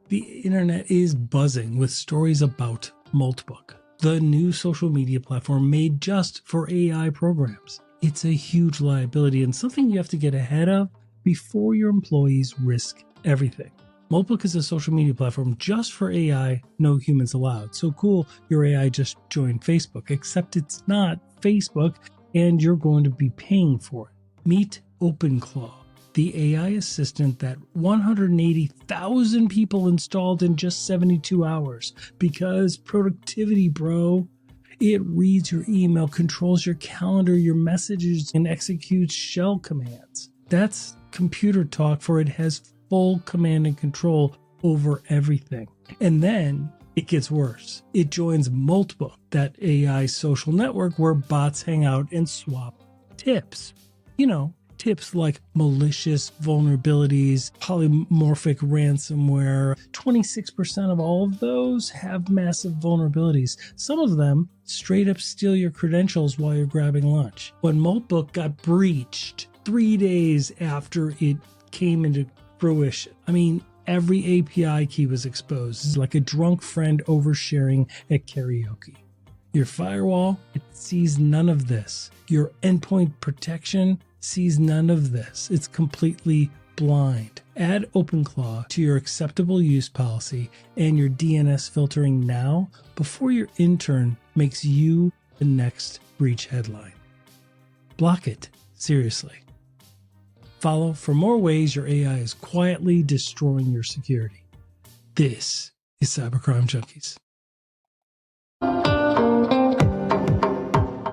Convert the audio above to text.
The internet is buzzing with stories about Multbook, the new social media platform made just for AI programs. It's a huge liability and something you have to get ahead of before your employees risk everything. Multbook is a social media platform just for AI, no humans allowed. So cool, your AI just joined Facebook, except it's not Facebook and you're going to be paying for it. Meet OpenClaw, the AI assistant that 180,000 people installed in just 72 hours. Because productivity, bro. It reads your email, controls your calendar, your messages, and executes shell commands. That's computer talk for it has full command and control over everything. And then it gets worse. It joins Multbook, that AI social network where bots hang out and swap tips. Tips like malicious vulnerabilities, polymorphic ransomware. 26% of all of those have massive vulnerabilities. Some of them straight up steal your credentials while you're grabbing lunch. When Multbook got breached 3 days after it came into fruition, every API key was exposed. It's like a drunk friend oversharing at karaoke. Your firewall, it sees none of this. Your endpoint protection sees none of this. It's completely blind. Add OpenClaw to your acceptable use policy and your DNS filtering now before your intern makes you the next breach headline. Block it. Seriously. Follow for more ways your AI is quietly destroying your security. This is Cybercrime Junkies.